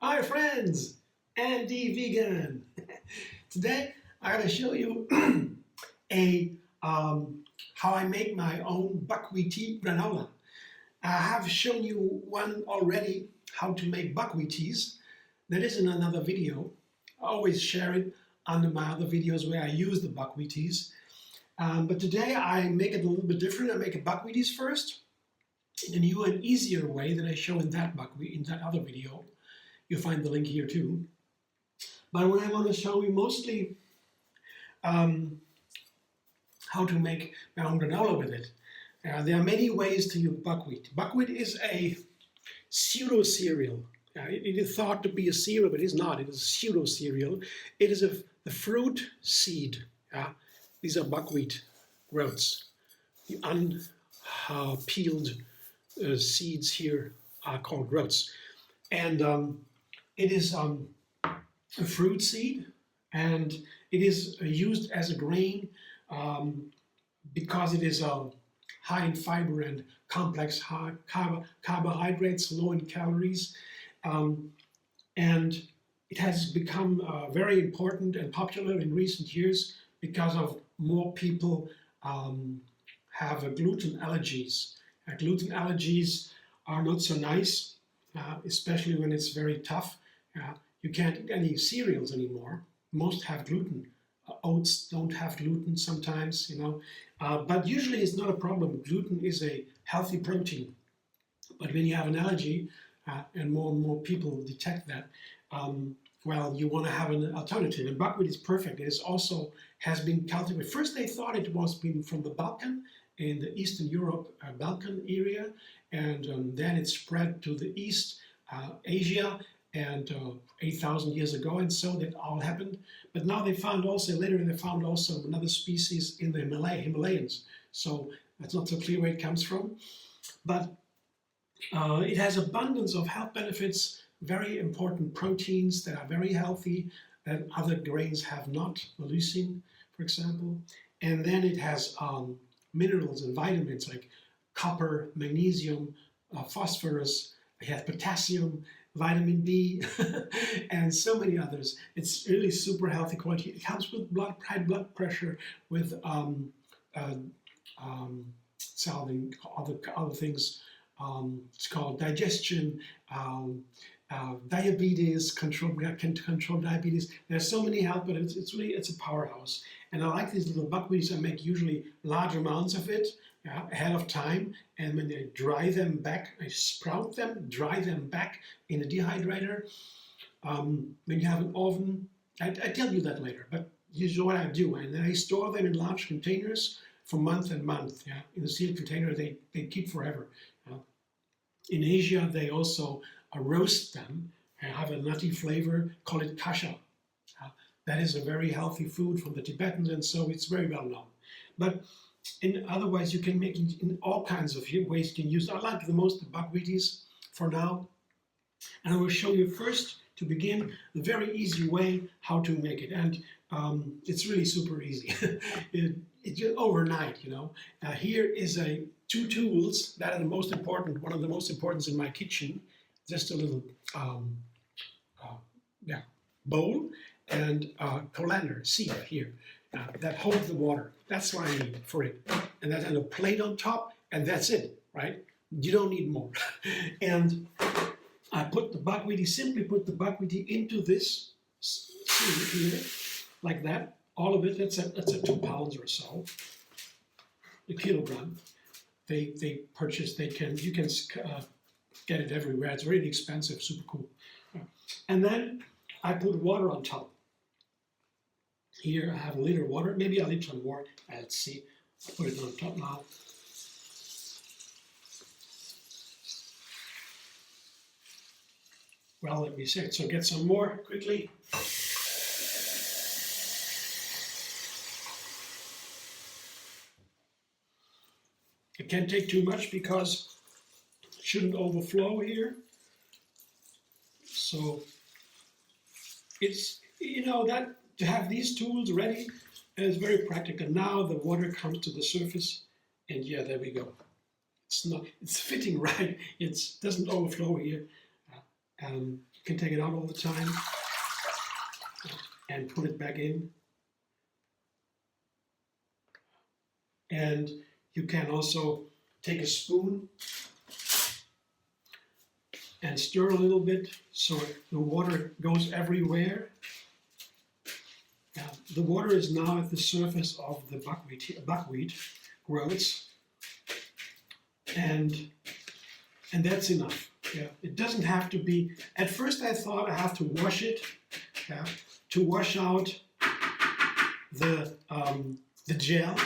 Hi friends, Andy Vegan. Today I'm going to show you a how I make my own Buckwheaty Granola. I have shown you one already, how to make Buckwheaties. That is in another video. I always share it under my other videos where I use the Buckwheaties. But today I make it a little bit different. I make a Buckwheaties first in a new and easier way than I show in that other video. You'll find the link here too. But what I want to show you mostly how to make my own granola with it. There are many ways to use buckwheat. Buckwheat is a pseudo cereal. It is thought to be a cereal, but it is not. It is a pseudo cereal. It is the fruit seed. These are buckwheat groats. The unpeeled seeds here are called groats. And it is a fruit seed, and it is used as a grain because it is high in fiber and complex carbohydrates, low in calories, and it has become very important and popular in recent years because of more people have gluten allergies. Gluten allergies are not so nice, especially when it's very tough. You can't eat any cereals anymore. Most have gluten. Oats don't have gluten sometimes, you know. But usually it's not a problem. Gluten is a healthy protein. But when you have an allergy, and more people detect that, well, you want to have an alternative. And buckwheat is perfect. It is also has been cultivated. First they thought it was been from the Balkan, in the Eastern Europe, Balkan area, and then it spread to the East, Asia, and 8,000 years ago, and so that all happened. But now they found also, later they found also another species in the Himalayas. So that's not so clear where it comes from. But it has abundance of health benefits, very important proteins that are very healthy, that other grains have not, leucine, for example. And then it has minerals and vitamins like copper, magnesium, phosphorus, it has potassium, vitamin B, and so many others. It's really super healthy quality. It helps with high blood pressure, with solving other things. It's called digestion, diabetes, control diabetes. There's so many health, but it's really a powerhouse. And I like these little buckwheats. I make usually large amounts of it ahead of time, and when they dry them back, I sprout them, dry them back in a dehydrator. When you have an oven, I tell you that later, but here's what I do. And then I store them in large containers for month and month. In a sealed container, they keep forever. In Asia, they also roast them and have a nutty flavor, call it kasha. That is a very healthy food from the Tibetans, and so it's very well known. But otherwise, you can make it in all kinds of ways you can use. I like the most the buckwheaties for now. And I will show you first, to begin, the very easy way how to make it. And it's really super easy. It's just overnight, you know. Here is two tools that are the most important, one of the most important in my kitchen. Just a little bowl and colander, sieve here, that holds the water. That's what I need for it. And then a plate on top, and that's it, right? You don't need more. And I put the buckwheaty, simply put the buckwheaty into this sieve here, like that. All of it, that's a 2 pounds or so, a kilogram. They purchase, you can get it everywhere. It's really expensive, super cool. And then I put water on top. Here I have a liter of water. Maybe I'll need some more. Let's see. I'll put it on top now. Well, let me see. So get some more quickly. It can't take too much because it shouldn't overflow here. So it's, you know, that to have these tools ready And it's very practical. Now the water comes to the surface, and yeah, there we go. It's fitting right. It doesn't overflow here. You can take it out all the time and put it back in. And you can also take a spoon and stir a little bit so the water goes everywhere. The water is now at the surface of the buckwheat groats, and that's enough. Yeah, it doesn't have to be. At first, I thought I have to wash it, to wash out the gel.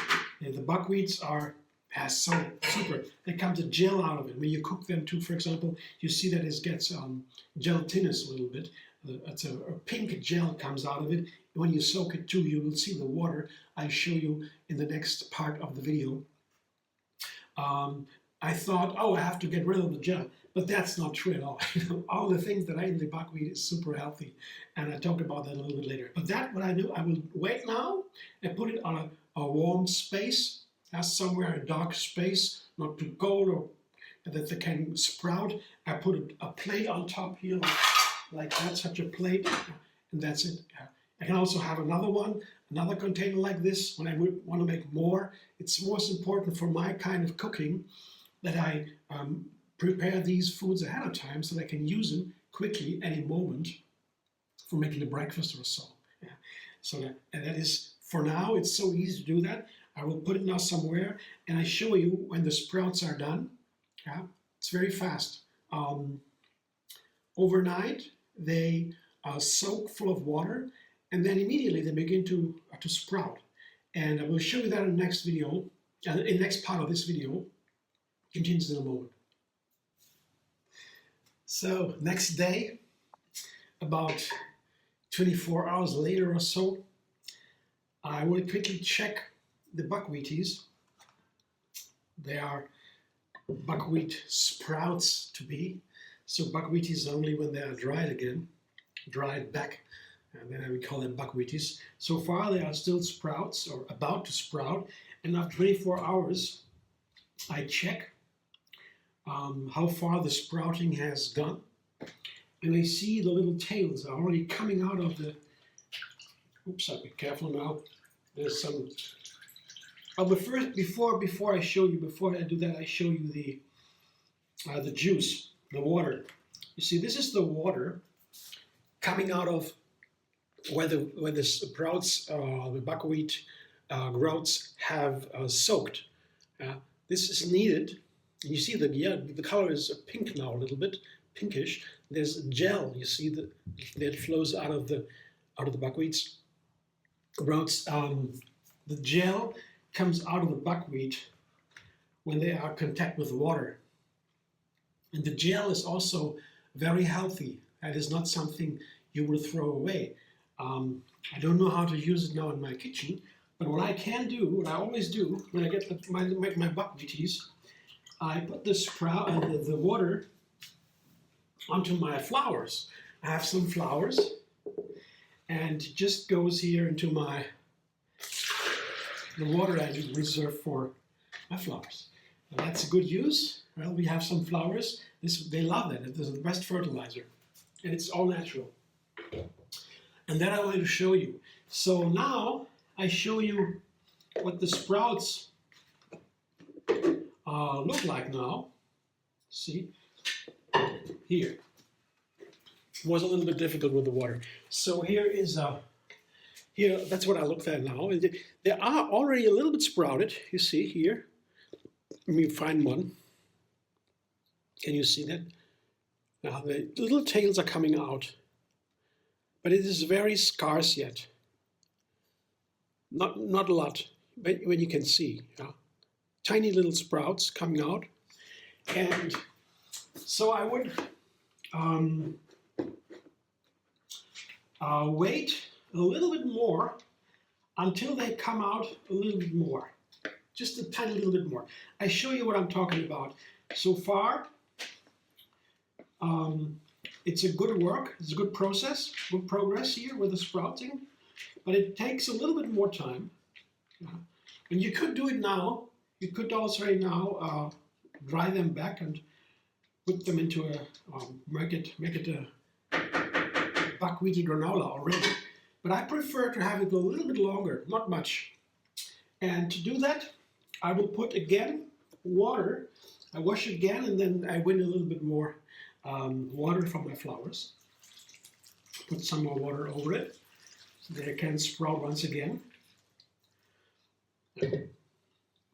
Yeah, the buckwheats are so super. There comes a gel out of it. When you cook them too, for example, you see that it gets gelatinous a little bit. It's a pink gel comes out of it. When you soak it too, you will see the water. I'll show you in the next part of the video. I thought, oh, I have to get rid of the gel, but that's not true at all. All the things that I eat in the buckwheat is super healthy, and I talk about that a little bit later. But that, what I do, I will wait now and put it on a warm space, somewhere a dark space, not too cold or that they can sprout. I put a plate on top here, like that, such a plate, and that's it. I can also have another one, another container like this when I would want to make more. It's most important for my kind of cooking that I prepare these foods ahead of time so that I can use them quickly any moment for making a breakfast or so. Yeah. So that is, for now, it's so easy to do that. I will put it now somewhere and I show you when the sprouts are done. Yeah. It's very fast. Overnight, they soak full of water, and then immediately they begin to sprout. And I will show you that in the next video, in the next part of this video. Continues in a moment. So next day, about 24 hours later or so, I will quickly check the buckwheaties. They are buckwheat sprouts to be. So buckwheaties only when they are dried again, dried back, and then we call them buckwheaties. So far they are still sprouts or about to sprout, and after 24 hours I check how far the sprouting has gone, and I see the little tails are already coming out of the, oops, I'll be careful now, there's some, but first, before I show you, before I do that, I show you the juice, the water. You see, this is the water coming out of where the sprouts, the buckwheat groats have soaked. This is needed. You see the color is pink now, a little bit pinkish. There's gel. You see that flows out of the buckwheats groats. The gel comes out of the buckwheat when they are in contact with water. And the gel is also very healthy. That is not something you will throw away. I don't know how to use it now in my kitchen, but what I can do, what I always do when I get my buckwheaties, I put the water onto my flowers. I have some flowers, and it just goes here into the water I reserve for my flowers. Now that's a good use. Well, we have some flowers. They love it. It's the best fertilizer, and it's all natural. And that I want to show you. So now I show you what the sprouts look like now. See, here. It was a little bit difficult with the water. So here is here. That's what I looked at now. They are already a little bit sprouted. You see here. Let me find one. Can you see that? Now the little tails are coming out, but it is very scarce yet. Not a lot, but when you can see, tiny little sprouts coming out, and so I would wait a little bit more until they come out a little bit more, just a tiny little bit more. I show you what I'm talking about. So far, it's a good work, it's a good progress here with the sprouting, but it takes a little bit more time. And you could do it now. You could also now dry them back and put them into a make it a Buckwheaty Granola already. But I prefer to have it a little bit longer, not much. And to do that, I will put again water. I wash again, and then I win a little bit more water from my flowers. Put some more water over it so they can sprout once again.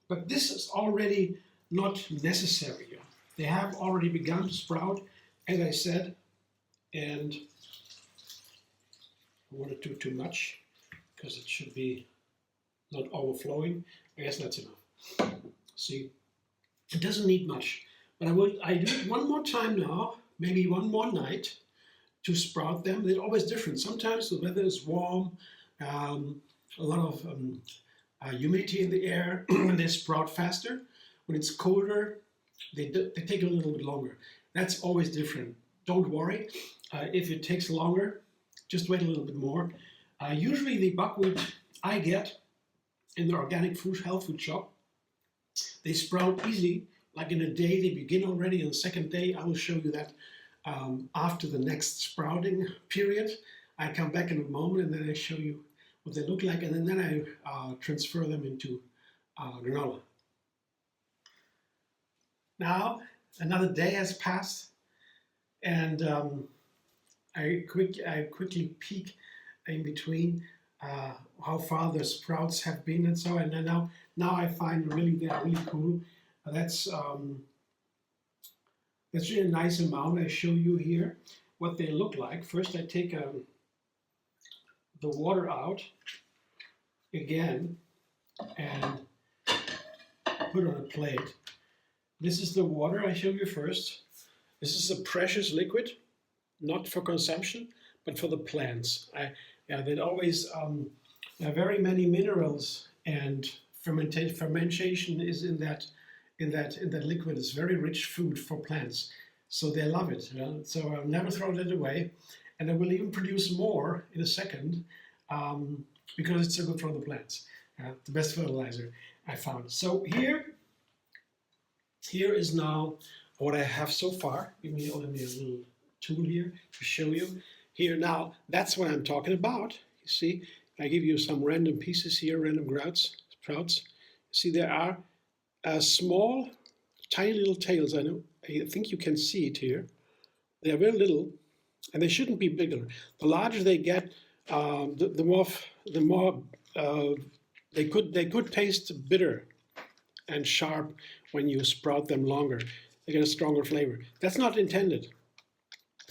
But this is already not necessary. They have already begun to sprout, as I said, and I want to do too much because it should be not overflowing. I guess that's enough. See, it doesn't need much, but I do it one more time now, maybe one more night to sprout them. They're always different. Sometimes the weather is warm, a lot of humidity in the air, and they sprout faster. When it's colder, they take a little bit longer. That's always different. Don't worry if it takes longer. Just wait a little bit more. Usually the buckwheat I get in the organic food health food shop, they sprout easily. Like in a day, they begin already. On the second day, I will show you that after the next sprouting period. I come back in a moment and then I show you what they look like, and then I transfer them into granola. Now, another day has passed, and I quickly peek in between how far the sprouts have been and so on. And now I find really they're really cool. That's really a nice amount. I show you here what they look like. First, I take the water out again and put on a plate. This is the water I showed you first. This is a precious liquid, not for consumption, but for the plants. That always there are very many minerals, and fermentation is in that liquid. It's very rich food for plants, so they love it. So I'll never throw that away, and I will even produce more in a second because it's so good for the plants. The best fertilizer I found. So here is now what I have so far. Let me a little tool here to show you. Here now, that's what I'm talking about. You see, I give you some random pieces here, random sprouts. See, there are small, tiny little tails. I think you can see it here. They are very little, and they shouldn't be bigger. The larger they get, the more they could taste bitter and sharp when you sprout them longer. They get a stronger flavor. That's not intended.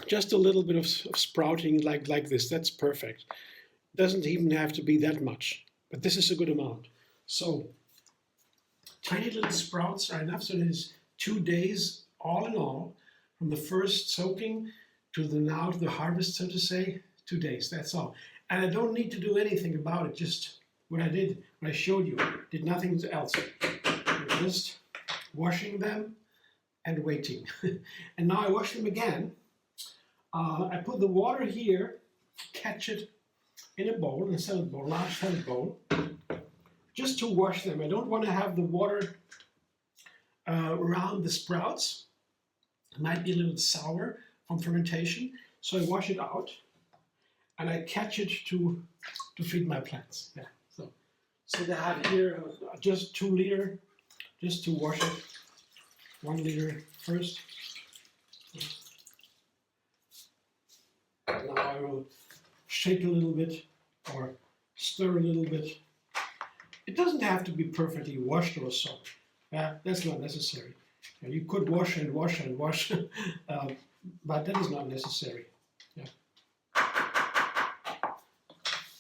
Just a little bit of sprouting like this, that's perfect. Doesn't even have to be that much, but this is a good amount. So tiny little sprouts are enough, so it is 2 days all in all, from the first soaking to the harvest, so to say, 2 days, that's all. And I don't need to do anything about it, just what I did, what I showed you, did nothing else. Just washing them and waiting. And now I wash them again. I put the water here, catch it in a bowl, in a salad bowl, large salad bowl, just to wash them. I don't want to have the water around the sprouts. It might be a little sour from fermentation, so I wash it out and I catch it to feed my plants. Yeah. So they have here just 2 liters, just to wash it. 1 liter first. Now I will shake a little bit or stir a little bit. It doesn't have to be perfectly washed or so. That's not necessary. You could wash and wash and wash, but that is not necessary. Yeah.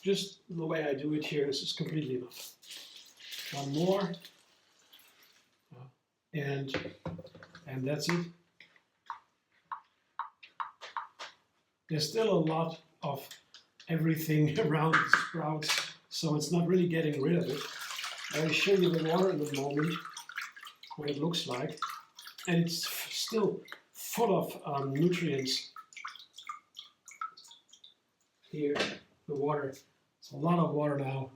Just the way I do it here, this is completely enough. One more, and that's it. There's still a lot of everything around the sprouts, so it's not really getting rid of it. I will show you the water in a moment, what it looks like. And it's still full of nutrients. Here, the water. It's a lot of water now.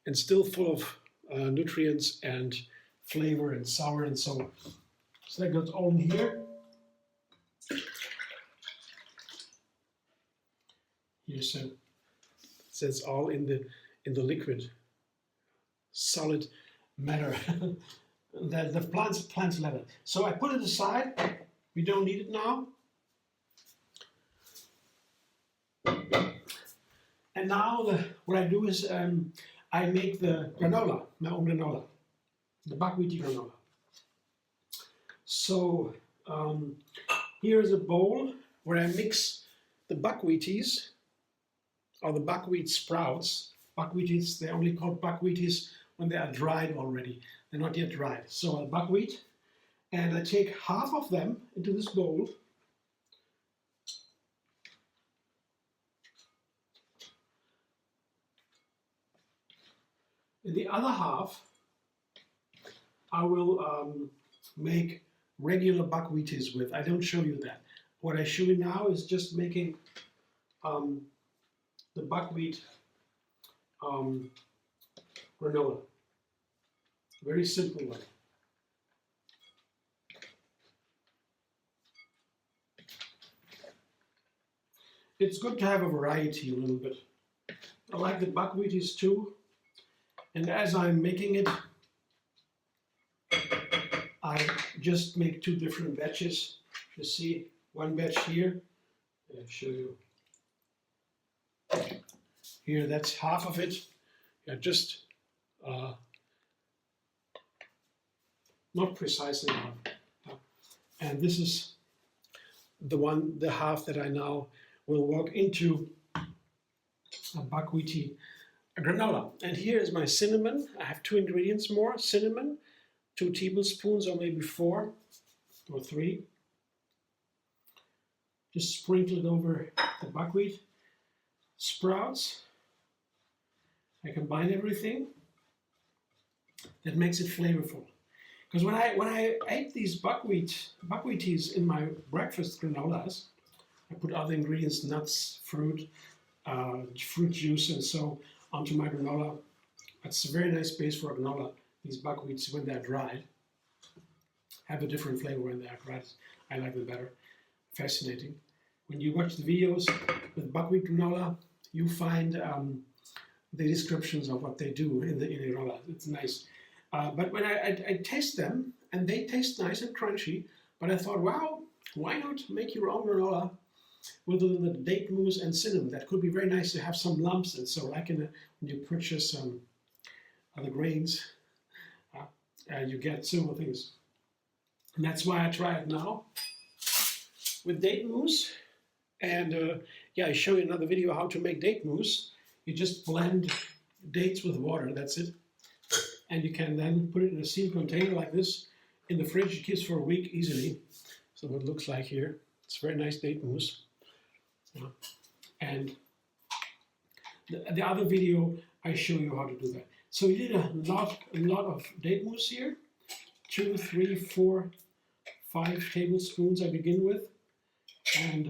and still full of nutrients and flavor and sour and so on. So that goes all in here. Here's it says all in the liquid, solid matter. the plants leather. So I put it aside. We don't need it now. And now what I do is I make the granola, my own granola, the Buckwheaty Granola. So here's a bowl where I mix the buckwheaties, or the buckwheat sprouts. Buckwheaties, they're only called buckwheaties when they are dried already. They're not yet dried. So buckwheat, and I take half of them into this bowl. And the other half, I will make regular buckwheaties with. I don't show you that. What I show you now is just making the buckwheat granola. Very simple one. It's good to have a variety a little bit. I like the buckwheaties too. And as I'm making it, I just make two different batches. You see, one batch here. I'll show you. Here, that's half of it. Yeah, just not precisely half. And this is the half that I now will work into a buckwheaty granola. And here is my cinnamon. I have 2 ingredients more. Cinnamon, 2 tablespoons or maybe 4 or 3. Just sprinkle it over the buckwheat sprouts. I combine everything. That makes it flavorful. Because when I ate these buckwheaties in my breakfast granolas, I put other ingredients, nuts, fruit juice, and so onto my granola. It's a very nice base for a granola. These buckwheats, when they're dried, have a different flavor when they're dried. I like them better. Fascinating. When you watch the videos with buckwheat granola, you find the descriptions of what they do in the granola. It's nice. But when I taste them, and they taste nice and crunchy, but I thought, wow, why not make your own granola with a little date mousse and cinnamon? That could be very nice to have some lumps, and so like when you purchase other grains, you get similar things. And that's why I try it now with date mousse. And yeah, I show you another video how to make date mousse. You just blend dates with water, that's it. And you can then put it in a sealed container like this in the fridge. It keeps for a week easily. So what it looks like here. It's very nice date mousse. And the other video, I show you how to do that. So we did a lot of date mousse here. 2, 3, 4, 5 tablespoons I begin with. And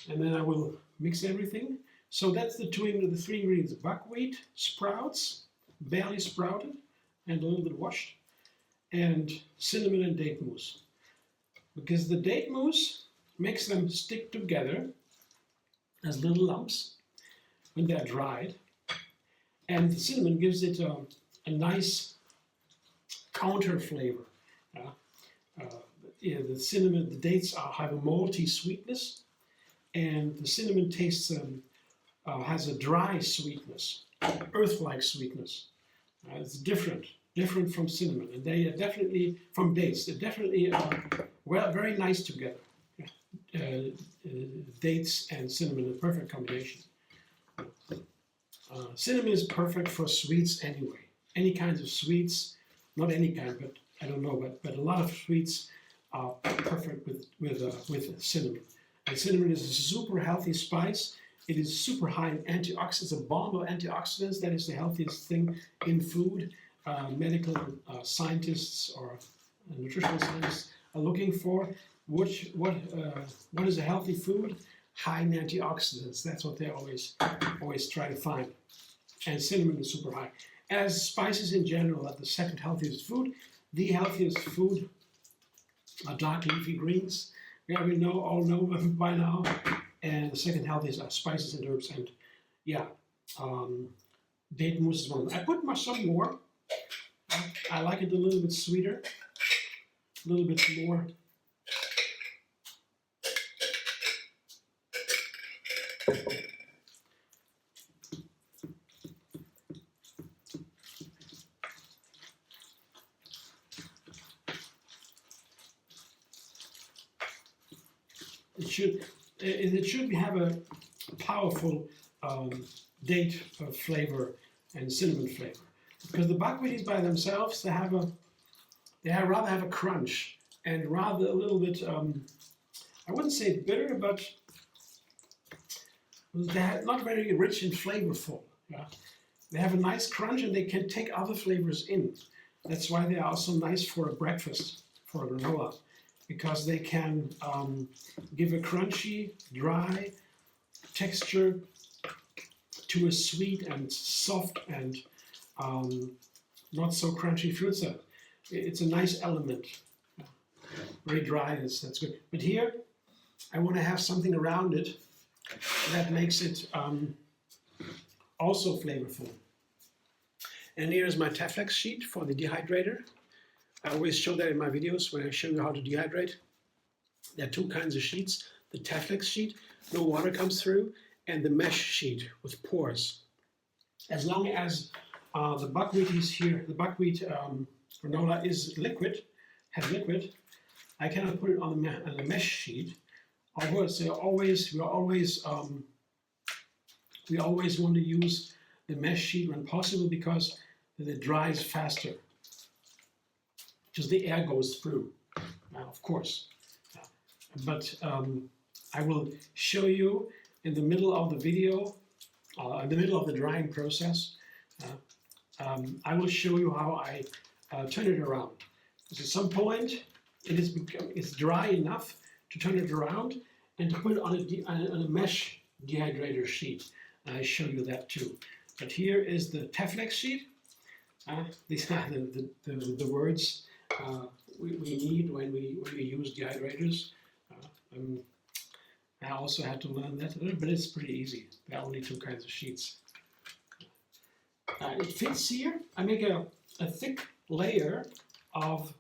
then I will mix everything. So that's the 3 ingredients: buckwheat, sprouts, barely sprouted, and a little bit washed, and cinnamon and date mousse. Because the date mousse makes them stick together as little lumps when they're dried, and the cinnamon gives it a nice counter flavor. The cinnamon, the dates have a malty sweetness, and the cinnamon tastes has a dry sweetness, earth-like sweetness. It's different from cinnamon, and they are definitely from dates. They're definitely very nice together. Dates and cinnamon, a perfect combination. Cinnamon is perfect for sweets anyway. Any kinds of sweets, not any kind, but I don't know, but a lot of sweets are perfect with cinnamon. And cinnamon is a super healthy spice. It is super high in antioxidants, a bomb of antioxidants. That is the healthiest thing in food. Medical scientists or nutritional scientists are looking for what is a healthy food. high in antioxidants. That's what they always try to find. And cinnamon is super high. As spices in general are the second healthiest food, the healthiest food are dark leafy greens. Yeah, we all know them by now. And the second healthiest are spices and herbs. And yeah, date mousse is one of them. I put some more. I like it a little bit sweeter, a little bit more. It should have a powerful date flavor and cinnamon flavor. Because the buckwheaties by themselves, they rather have a crunch and rather a little bit, I wouldn't say bitter, but they're not very rich and flavorful. Yeah? They have a nice crunch and they can take other flavors in. That's why they are also nice for a breakfast, for a granola, because they can give a crunchy, dry texture to a sweet and soft and not so crunchy fruit salad. It's a nice element. Very dry, that's good. But here, I want to have something around it that makes it also flavorful. And here's my Teflex sheet for the dehydrator. I always show that in my videos when I show you how to dehydrate. There are two kinds of sheets. The Teflex sheet, no water comes through, and the mesh sheet with pores. As long as the buckwheaties here, the buckwheat granola is liquid, I cannot put it on the mesh sheet. Although we always want to use the mesh sheet when possible because it dries faster. Because the air goes through, of course. But I will show you in the middle of the video, in the middle of the drying process, I will show you how I turn it around. Because at some point, it's dry enough to turn it around and to put it on a mesh dehydrator sheet. And I show you that too. But here is the Teflex sheet. These are the words we need when we use dehydrators. I also had to learn that, but it's pretty easy. There are only two kinds of sheets. It fits here. I make a thick layer of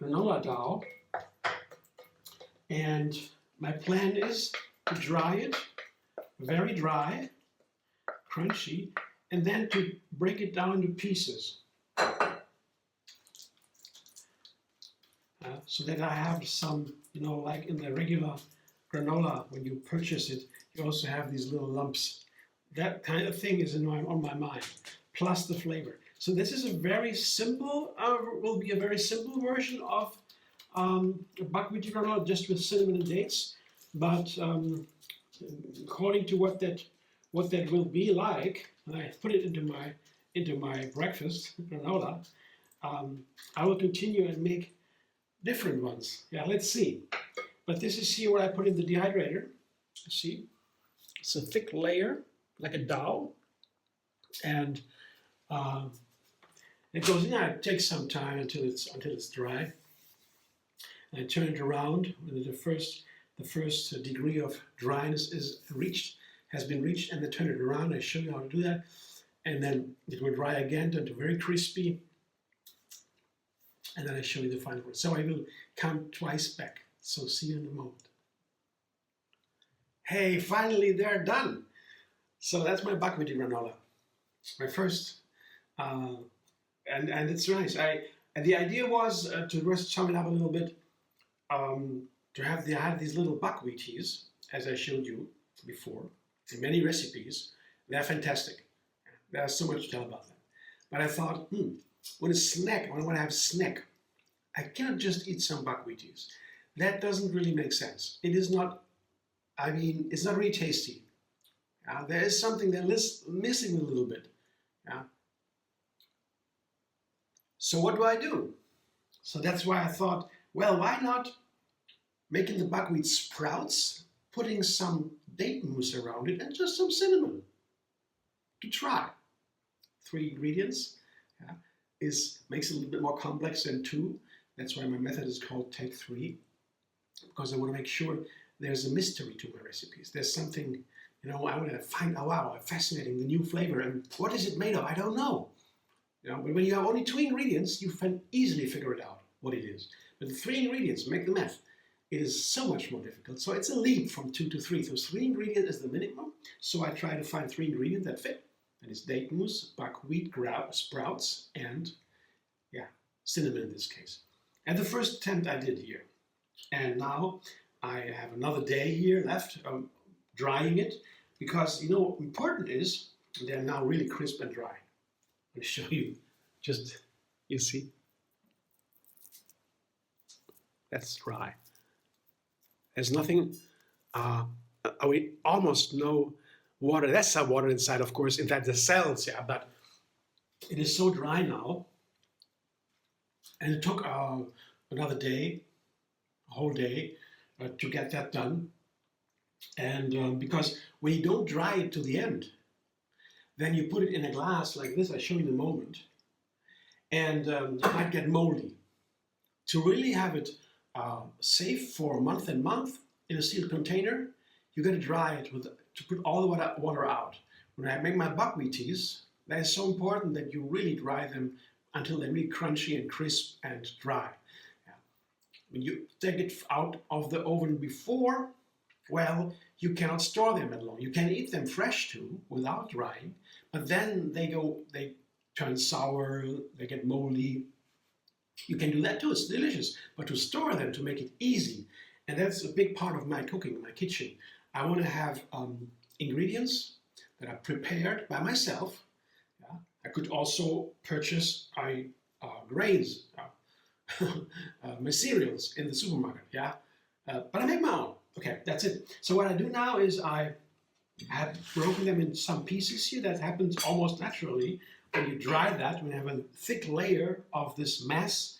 granola dough, and my plan is to dry it, very dry, crunchy, and then to break it down into pieces. So that I have some, like in the regular granola, when you purchase it, you also have these little lumps. That kind of thing is on my mind, plus the flavor. So this is a very simple, will be a very simple version of buckwheaty granola, just with cinnamon and dates. But according to what that will be like, and I put it into my breakfast granola, I will continue and make different ones. Yeah, let's see. But this is here what I put in the dehydrator. See, it's a thick layer, like a dough, and it goes in. It takes some time until it's dry. And I turn it around when the first degree of dryness has been reached, and then turn it around. I show you how to do that, and then it will dry again until very crispy. And then I show you the final word. So I will count twice back. So see you in a moment. Hey, finally they're done. So that's my buckwheaty granola. My first, and it's nice. The idea was to just sum it up a little bit, to have these little buckwheaties, as I showed you before, in many recipes. They're fantastic. There's so much to tell about them. But I thought, when I want to have a snack, I cannot just eat some buckwheaties. That doesn't really make sense. It is not, it's not really tasty. There is something that's missing a little bit. So what do I do? So that's why I thought, well, why not making the buckwheat sprouts, putting some date mousse around it, and just some cinnamon to try. 3 ingredients. Yeah, makes it a little bit more complex than 2. That's why my method is called Take 3, because I want to make sure there's a mystery to my recipes. There's something, I want to find, oh wow, fascinating, the new flavor, and what is it made of? I don't know. But when you have only 2 ingredients, you can easily figure it out what it is. But the 3 ingredients make the math. It is so much more difficult. So it's a leap from 2 to 3. So 3 ingredients is the minimum. So I try to find 3 ingredients that fit. That is date mousse, buckwheat sprouts, and cinnamon in this case. And the first attempt I did here. And now I have another day here left drying it, because important is they're now really crisp and dry. I'll show you. You see? That's dry. There's nothing, almost no water. There's some water inside, of course. In fact, the cells, but it is so dry now. And it took another day, a whole day, to get that done. And because when you don't dry it to the end, then you put it in a glass like this, I'll show you in a moment, and it might get moldy. To really have it safe for a month and month in a sealed container, you got to dry it to put all the water out. When I make my buckwheaties, that is so important that you really dry them until they're really crunchy and crisp and dry. When you take it out of the oven before, well, you cannot store them that long. You can eat them fresh too, without drying, but then they turn sour, they get moldy. You can do that too, it's delicious. But to store them, to make it easy, and that's a big part of my cooking, my kitchen. I want to have ingredients that are prepared by myself. I could also purchase grains, my cereals in the supermarket, but I make my own. Okay, that's it. So what I do now is I have broken them in some pieces here. That happens almost naturally. When you dry that, when you have a thick layer of this mass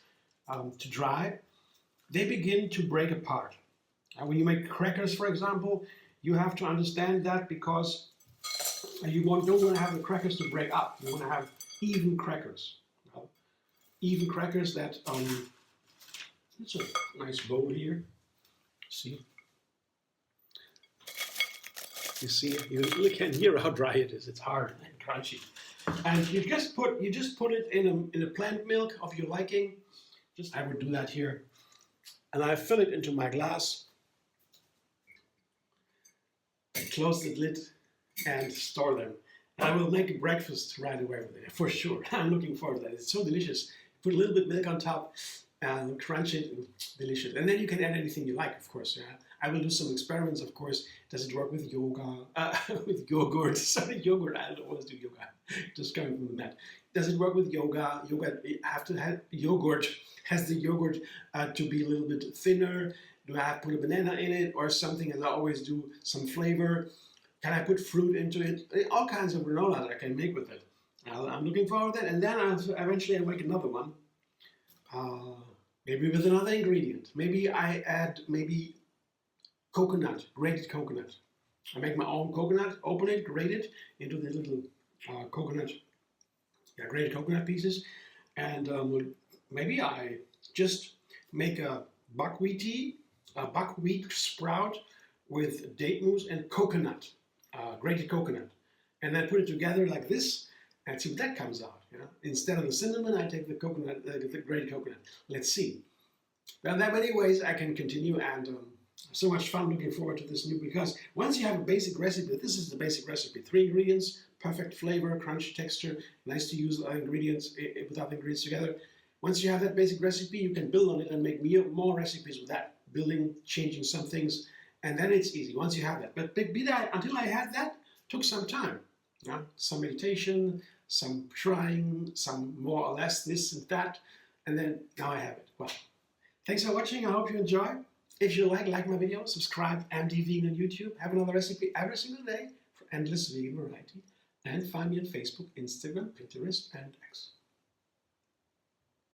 to dry, they begin to break apart. When you make crackers, for example, you have to understand that, because you don't want to have the crackers to break up. You want to have even crackers. Even crackers that, it's a nice bowl here. See? You see, you really can hear how dry it is. It's hard and crunchy. And you just put it in a plant milk of your liking. I would do that here. And I fill it into my glass. I close the lid and store them. I will make a breakfast right away with it, for sure. I'm looking forward to that. It's so delicious. Put a little bit of milk on top and crunch it, and delicious. And then you can add anything you like, of course. I will do some experiments, of course. Does it work with with yogurt? Sorry, yogurt. I don't always do yoga. Just coming from the mat. Does it work with yoga? Yogurt. Has the yogurt to be a little bit thinner? Do I have to put a banana in it or something, as I always do, some flavor? Can I put fruit into it? All kinds of granolas I can make with it. I'm looking forward to that. And then eventually I'll make another one. Maybe with another ingredient. Maybe I add coconut, grated coconut. I make my own coconut, open it, grate it into the little grated coconut pieces. And maybe I just make a buckwheat sprout with date mousse and coconut, grated coconut. And then put it together like this and see what that comes out. Instead of the cinnamon, I take the coconut, the grated coconut. Let's see. Well, there are many ways I can continue, and so much fun. Looking forward to this new, because once you have a basic recipe, this is the basic recipe. 3 ingredients, perfect flavor, crunchy texture, nice to use ingredients without the ingredients together. Once you have that basic recipe, you can build on it and make more recipes with that, building, changing some things, and then it's easy once you have that. But until I had that, took some time. Some meditation, some trying, some more or less this and that, and then now I have it. Well, thanks for watching. I hope you enjoy. If you like my video, subscribe. MD Vegan on YouTube. Have another recipe every single day for endless vegan variety. And find me on Facebook, Instagram, Pinterest, and X.